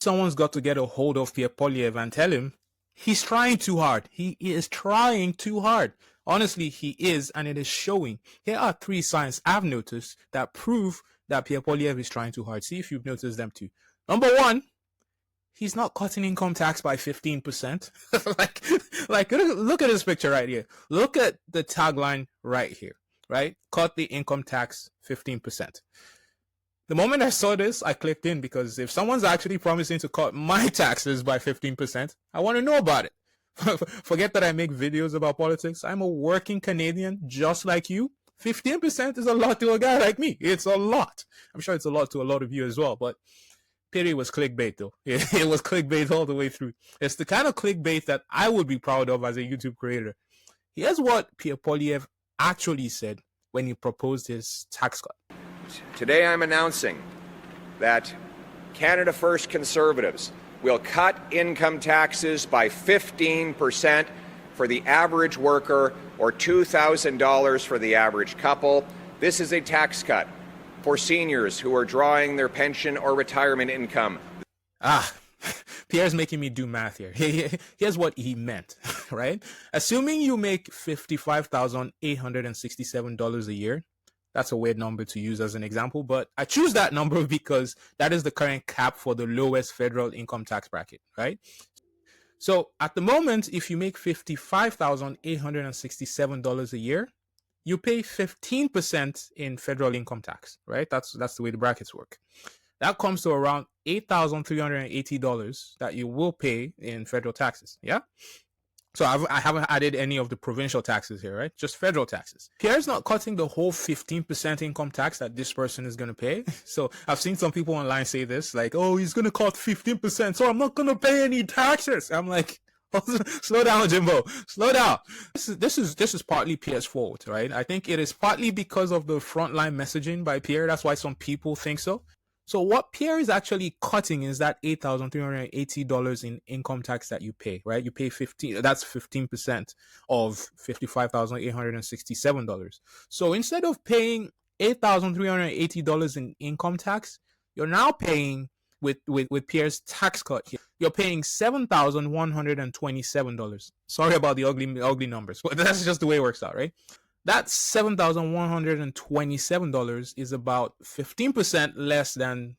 Someone's got to get a hold of Pierre Poilievre and tell him he's trying too hard. He is trying too hard. Honestly, he is, and it is showing. Here are 3 signs I've noticed that prove that Pierre Poilievre is trying too hard. See if you've noticed them too. Number 1, he's not cutting income tax by 15%. like look at this picture right here. Look at the tagline right here, right? Cut the income tax 15%. The moment I saw this, I clicked in, because if someone's actually promising to cut my taxes by 15%, I want to know about it. Forget that I make videos about politics. I'm a working Canadian just like you. 15% is a lot to a guy like me. It's a lot. I'm sure it's a lot to a lot of you as well, but pity was clickbait though. It was clickbait all the way through. It's the kind of clickbait that I would be proud of as a YouTube creator. Here's what Pierre Poilievre actually said when he proposed his tax cut. Today I'm announcing that Canada First Conservatives will cut income taxes by 15% for the average worker, or $2,000 for the average couple. This is a tax cut for seniors who are drawing their pension or retirement income. Pierre's making me do math here. Here's what he meant, right? Assuming you make $55,867 a year, that's a weird number to use as an example, but I choose that number because that is the current cap for the lowest federal income tax bracket, right? So at the moment, if you make $55,867 a year, you pay 15% in federal income tax, right? That's the way the brackets work. That comes to around $8,380 that you will pay in federal taxes, yeah? So I haven't added any of the provincial taxes here, right? Just federal taxes. Pierre's not cutting the whole 15% income tax that this person is going to pay. So I've seen some people online say this, like, oh, he's going to cut 15%, so I'm not going to pay any taxes. I'm like, slow down, Jimbo. Slow down. This is partly Pierre's fault, right? I think it is partly because of the frontline messaging by Pierre. That's why some people think so. So what Pierre is actually cutting is that $8,380 in income tax that you pay, right? You pay 15% of $55,867. So instead of paying $8,380 in income tax, you're now paying with Pierre's tax cut here, you're paying $7,127. Sorry about the ugly numbers, but that's just the way it works out, right? That $7,127 is about 15% less than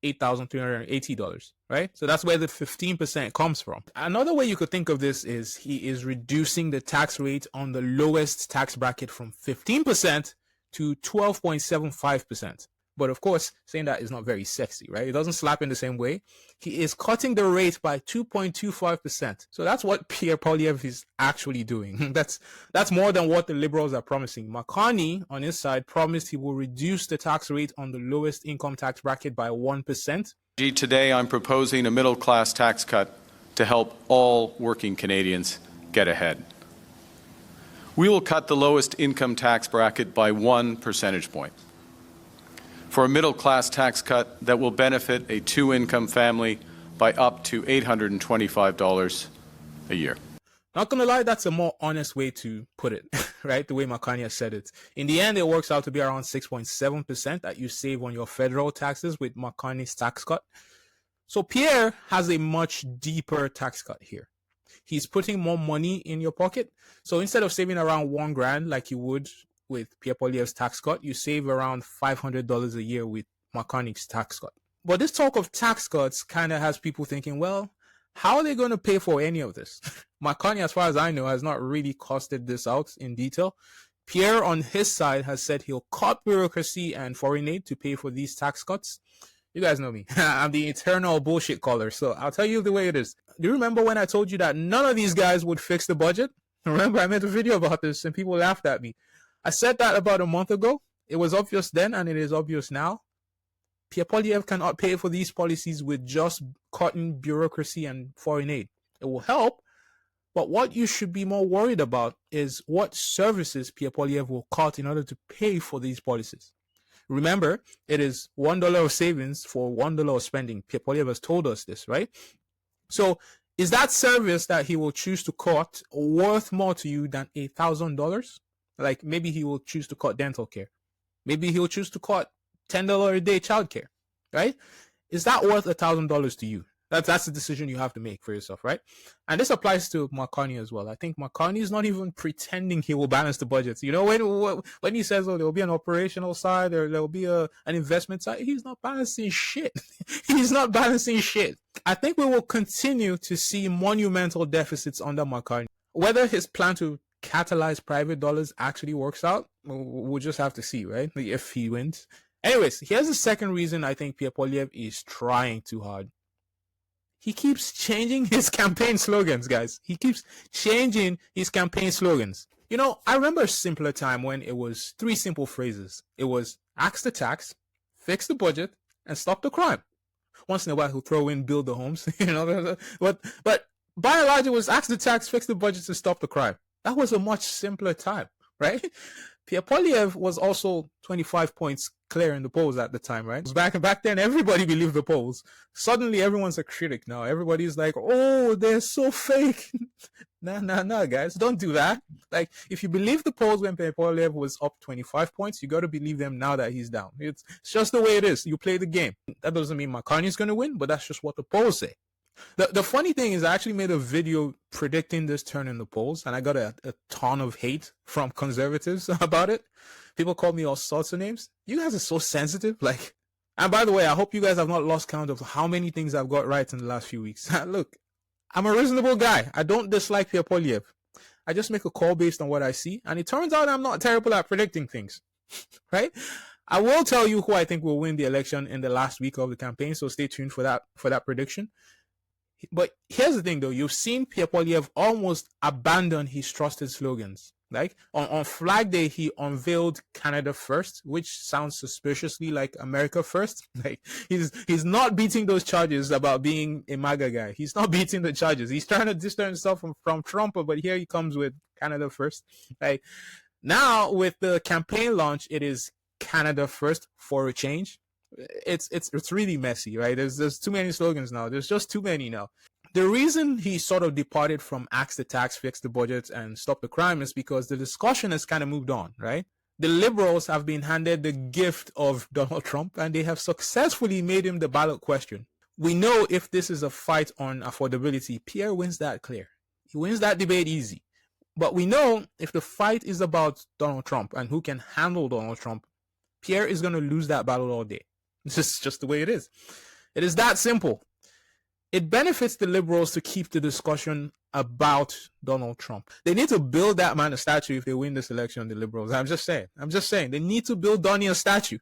$8,380, right? So that's where the 15% comes from. Another way you could think of this is he is reducing the tax rate on the lowest tax bracket from 15% to 12.75%. But of course, saying that is not very sexy, right? It doesn't slap in the same way. He is cutting the rate by 2.25%. So that's what Pierre Poilievre is actually doing. That's more than what the Liberals are promising. McCartney, on his side, promised he will reduce the tax rate on the lowest income tax bracket by 1%. Today, I'm proposing a middle-class tax cut to help all working Canadians get ahead. We will cut the lowest income tax bracket by 1 percentage point. For a middle-class tax cut that will benefit a 2-income family by up to $825 a year. Not gonna lie, that's a more honest way to put it, right? The way McCartney has said it. In the end, it works out to be around 6.7% that you save on your federal taxes with McCartney's tax cut. So Pierre has a much deeper tax cut here. He's putting more money in your pocket. So instead of saving around $1,000 like you would with Pierre Poilievre's tax cut, you save around $500 a year with McCartney's tax cut. But this talk of tax cuts kind of has people thinking, well, how are they going to pay for any of this? McCartney, as far as I know, has not really costed this out in detail. Pierre, on his side, has said he'll cut bureaucracy and foreign aid to pay for these tax cuts. You guys know me. I'm the eternal bullshit caller, so I'll tell you the way it is. Do you remember when I told you that none of these guys would fix the budget? Remember, I made a video about this and people laughed at me. I said that about a month ago. It was obvious then and it is obvious now. Pierre Poilievre cannot pay for these policies with just cutting bureaucracy and foreign aid. It will help, but what you should be more worried about is what services Pierre Poilievre will cut in order to pay for these policies. Remember, it is $1 of savings for $1 of spending. Pierre Poilievre has told us this, right? So is that service that he will choose to cut worth more to you than $1,000? Like maybe he will choose to cut dental care. Maybe he'll choose to cut $10 a day childcare, right? Is that worth $1,000 to you? That's the decision you have to make for yourself, right? And this applies to McCartney as well. I think McCartney is not even pretending he will balance the budgets. You know, when he says, "Oh, there will be an operational side or there will be an investment side," he's not balancing shit. He's not balancing shit. I think we will continue to see monumental deficits under McCartney. Whether his plan to catalyze private dollars actually works out, we'll just have to see, right? If he wins. Anyways, here's the second reason I think Pierre Poilievre is trying too hard. He keeps changing his campaign slogans, guys. He keeps changing his campaign slogans. You know, I remember a simpler time when it was 3 simple phrases. It was axe the tax, fix the budget, and stop the crime. Once in a while, he'll throw in build the homes, you know. But by and large, it was axe the tax, fix the budget, and stop the crime. That was a much simpler time, right? Pierre Poilievre was also 25 points clear in the polls at the time, right? Back then, everybody believed the polls. Suddenly, everyone's a critic now. Everybody's like, "Oh, they're so fake." Nah, guys, don't do that. Like, if you believe the polls when Pierre Poilievre was up 25 points, you got to believe them now that he's down. It's just the way it is. You play the game. That doesn't mean McCartney's going to win, but that's just what the polls say. The funny thing is I actually made a video predicting this turn in the polls, and I got a ton of hate from conservatives about it. People called me all sorts of names. You guys are so sensitive. Like, and by the way, I hope you guys have not lost count of how many things I've got right in the last few weeks. Look, I'm a reasonable guy. I don't dislike Pierre Poilievre. I just make a call based on what I see, and it turns out I'm not terrible at predicting things, right? I will tell you who I think will win the election in the last week of the campaign, so stay tuned for that prediction. But here's the thing, though. You've seen Pierre Poilievre almost abandon his trusted slogans. Like, on Flag Day, he unveiled Canada First, which sounds suspiciously like America First. Like, he's not beating those charges about being a MAGA guy. He's not beating the charges. He's trying to distance himself from Trump, but here he comes with Canada First. Like, now, with the campaign launch, it is Canada First for a change. It's really messy, right? There's too many slogans now. There's just too many now. The reason he sort of departed from axe the tax, fix the budget, and stop the crime is because the discussion has kind of moved on, right? The Liberals have been handed the gift of Donald Trump, and they have successfully made him the ballot question. We know if this is a fight on affordability, Pierre wins that clear. He wins that debate easy. But we know if the fight is about Donald Trump and who can handle Donald Trump, Pierre is going to lose that battle all day. It's just the way it is. It is that simple. It benefits the Liberals to keep the discussion about Donald Trump. They need to build that man a statue if they win this election, the Liberals. I'm just saying. They need to build Donnie a statue.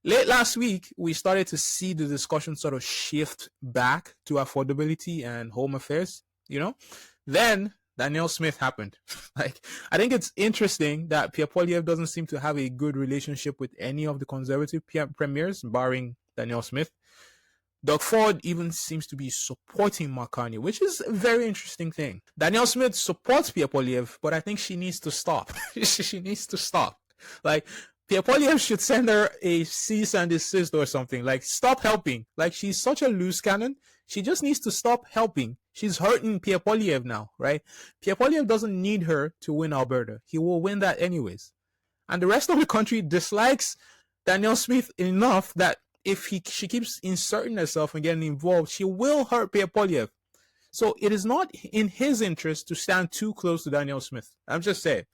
Late last week, we started to see the discussion sort of shift back to affordability and home affairs, you know? Then Danielle Smith happened. Like, I think it's interesting that Pierre Poilievre doesn't seem to have a good relationship with any of the conservative premiers, barring Danielle Smith. Doug Ford even seems to be supporting McCartney, which is a very interesting thing. Danielle Smith supports Pierre Poilievre, but I think she needs to stop. She needs to stop. Like, Pierre Poilievre should send her a cease and desist or something. Like, stop helping. Like, she's such a loose cannon. She just needs to stop helping. She's hurting Pierre Poilievre now, right? Pierre Poilievre doesn't need her to win Alberta. He will win that anyways. And the rest of the country dislikes Danielle Smith enough that if she keeps inserting herself and getting involved, she will hurt Pierre Poilievre. So it is not in his interest to stand too close to Danielle Smith. I'm just saying.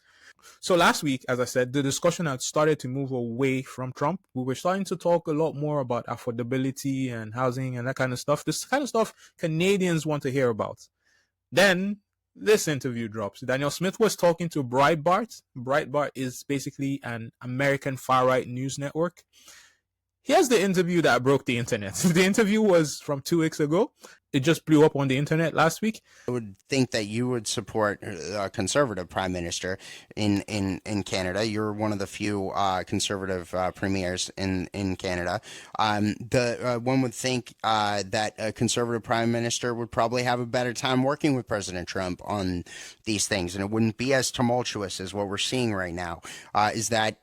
So last week, as I said, the discussion had started to move away from Trump. We were starting to talk a lot more about affordability and housing and that kind of stuff. This kind of stuff Canadians want to hear about. Then this interview drops. Danielle Smith was talking to Breitbart. Breitbart is basically an American far-right news network. Here's the interview that broke the internet. The interview was from 2 weeks ago. It just blew up on the internet last week. I would think that you would support a conservative prime minister in Canada. You're one of the few conservative premiers in Canada. One would think that a conservative prime minister would probably have a better time working with President Trump on these things, and it wouldn't be as tumultuous as what we're seeing right now. Is that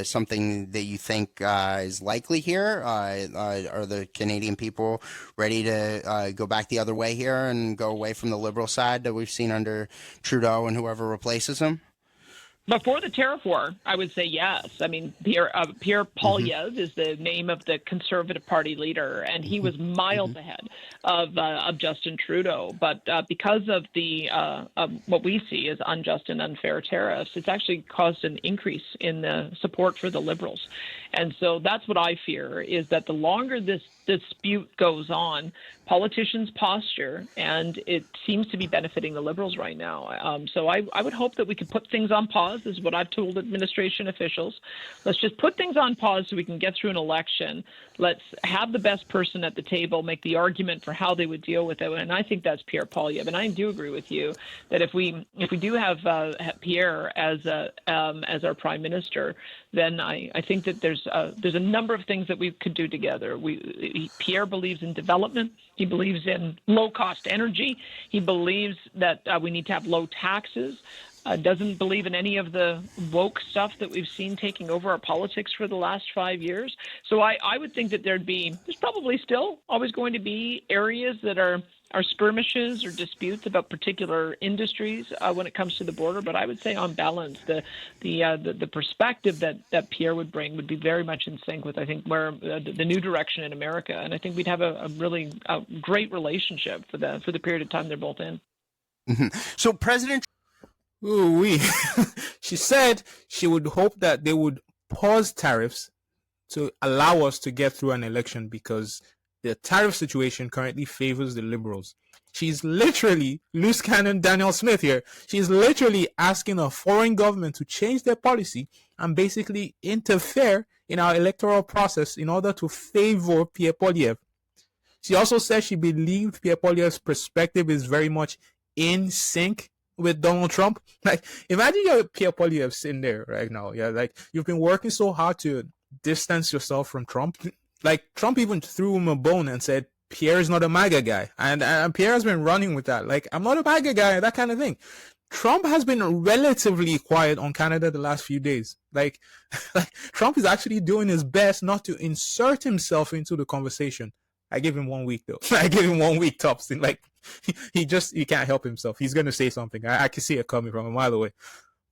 something that you think is likely here? Are the Canadian people ready to go back the other way here and go away from the Liberal side that we've seen under Trudeau and whoever replaces him? Before the tariff war, I would say yes. I mean, Pierre Poilievre is the name of the Conservative Party leader, and he was miles ahead of Justin Trudeau. But because of the what we see as unjust and unfair tariffs, it's actually caused an increase in the support for the Liberals. And so that's what I fear, is that the longer this dispute goes on, politicians posture, and it seems to be benefiting the Liberals right now. So I would hope that we could put things on pause. This is what I've told administration officials. Let's just put things on pause so we can get through an election. Let's have the best person at the table make the argument for how they would deal with it. And I think that's Pierre Poilievre. And I do agree with you that if we do have Pierre as our prime minister, then I think that there's a number of things that we could do together. Pierre believes in development. He believes in low-cost energy. He believes that we need to have low taxes. Doesn't believe in any of the woke stuff that we've seen taking over our politics for the last 5 years. So I would think that there's probably still always going to be areas that are skirmishes or disputes about particular industries when it comes to the border. But I would say, on balance, the perspective that Pierre would bring would be very much in sync with, I think, where the new direction in America. And I think we'd have a really great relationship for the period of time they're both in. So President. Ooh-wee. She said she would hope that they would pause tariffs to allow us to get through an election, because the tariff situation currently favors the Liberals. She's literally, loose cannon Danielle Smith here, she's literally asking a foreign government to change their policy and basically interfere in our electoral process in order to favor Pierre Poilievre. She also said she believed Pierre Poilievre's perspective is very much in sync with Donald Trump. Like, imagine you're Pierre Poilievre sitting there right now. Yeah, like, you've been working so hard to distance yourself from Trump. Like, Trump even threw him a bone and said, Pierre's not a MAGA guy. And Pierre has been running with that. Like, I'm not a MAGA guy, that kind of thing. Trump has been relatively quiet on Canada the last few days. Like Trump is actually doing his best not to insert himself into the conversation. I give him 1 week, though. I give him 1 week tops. Like, he can't help himself. He's going to say something. I can see it coming from a mile away.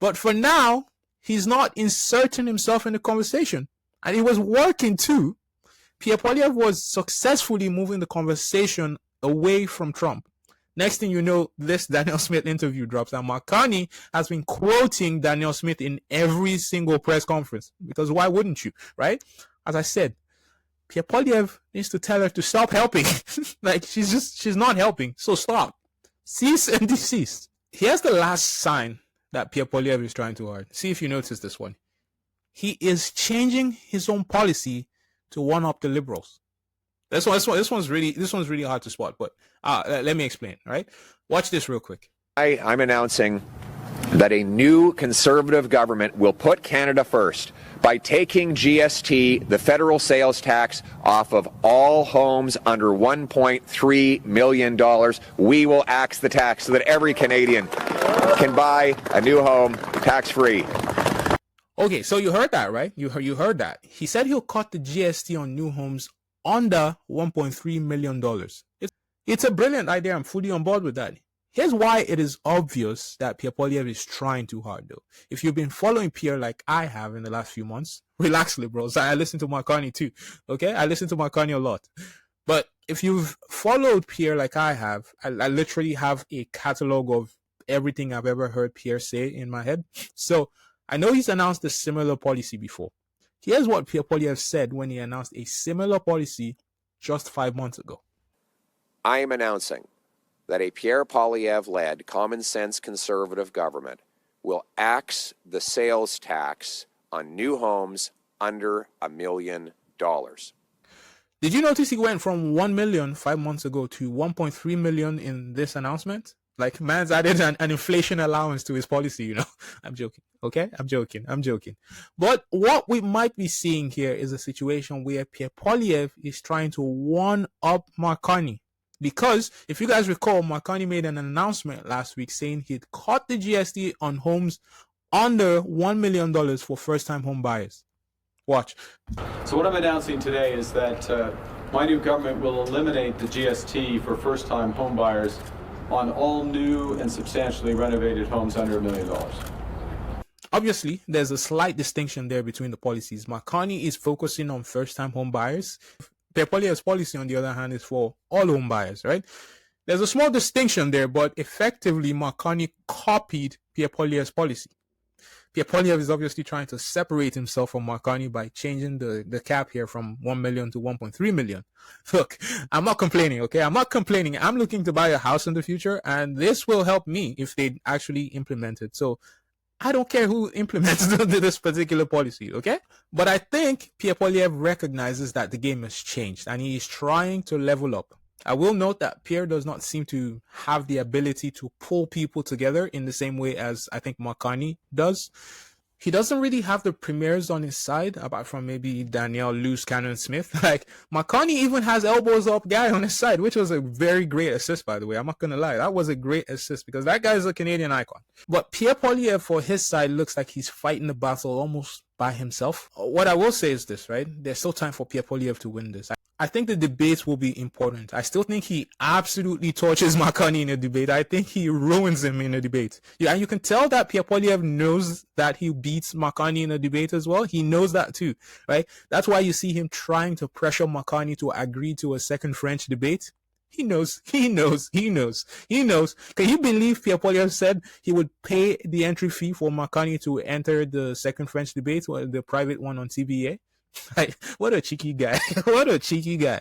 But for now, he's not inserting himself in the conversation. And he was working too. Pierre Poilievre was successfully moving the conversation away from Trump. Next thing you know, this Danielle Smith interview drops, and Mark Carney has been quoting Danielle Smith in every single press conference. Because why wouldn't you, right? As I said, Pierre Poilievre needs to tell her to stop helping. Like, she's not helping. So stop. Cease and desist. Here's the last sign that Pierre Poilievre is trying too hard. See if you notice this one. He is changing his own policy to one-up the Liberals. This one's really hard to spot, but let me explain, right? Watch this real quick. I'm announcing that a new Conservative government will put Canada first by taking GST, the federal sales tax, off of all homes under $1.3 million. We will axe the tax so that every Canadian can buy a new home tax-free. Okay, so you heard that, right? You heard that. He said he'll cut the GST on new homes under $1.3 million. It's a brilliant idea. I'm fully on board with that. Here's why it is obvious that Pierre Poilievre is trying too hard, though. If you've been following Pierre like I have in the last few months, relax, Liberals. I listen to Mark Carney too, okay? I listen to Mark Carney a lot. But if you've followed Pierre like I have, I literally have a catalog of everything I've ever heard Pierre say in my head. So I know he's announced a similar policy before. Here's what Pierre Poilievre said when he announced a similar policy just 5 months ago. I am announcing that a Pierre Poilievre-led common-sense Conservative government will axe the sales tax on new homes under $1 million. Did you notice he went from 1 million 5 months ago to 1.3 million in this announcement? Like, man's added an inflation allowance to his policy, you know. I'm joking, okay? I'm joking. But what we might be seeing here is a situation where Pierre Poilievre is trying to one-up Mark Carney. Because, if you guys recall, Mark Carney made an announcement last week saying he'd cut the GST on homes under $1 million for first-time home buyers. Watch. So what I'm announcing today is that my new government will eliminate the GST for first-time home buyers on all new and substantially renovated homes under $1 million. Obviously, there's a slight distinction there between the policies. Makani is focusing on first-time home buyers. Pierre Poilievre's policy, on the other hand, is for all home buyers, right? There's a small distinction there, but effectively, Makani copied Pierre Poilievre's policy. Pierre Poilievre is obviously trying to separate himself from Makani by changing the cap here from 1 million to 1.3 million. Look, I'm not complaining, okay? I'm not complaining. I'm looking to buy a house in the future, and this will help me if they actually implement it. So I don't care who implements this particular policy, okay? But I think Pierre Poilievre recognizes that the game has changed, and he is trying to level up. I will note that Pierre does not seem to have the ability to pull people together in the same way as I think Makani does. He doesn't really have the premiers on his side, apart from maybe Danielle Loose Cannon Smith. Like, Makani even has elbows up guy on his side, which was a very great assist, by the way. I'm not going to lie. That was a great assist because that guy is a Canadian icon. But Pierre Poilievre, for his side, looks like he's fighting the battle almost by himself. What I will say is this, right? There's still time for Pierre Poilievre to win this. I think the debates will be important. I still think he absolutely torches Makani in a debate. I think he ruins him in a debate. Yeah, and you can tell that Pierre Poilievre knows that he beats Makani in a debate as well. He knows that too, right? That's why you see him trying to pressure Makani to agree to a second French debate. He knows. Can you believe Pierre Poilievre said he would pay the entry fee for Makani to enter the second French debate, or the private one on TBA? Like, what a cheeky guy. What a cheeky guy.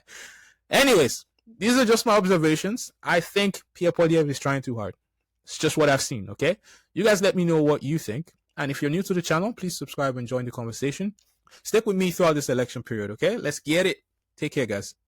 Anyways, these are just my observations. I think Pierre Poilievre is trying too hard. It's just what I've seen, okay? You guys let me know what you think. And if you're new to the channel, please subscribe and join the conversation. Stick with me throughout this election period, okay? Let's get it. Take care, guys.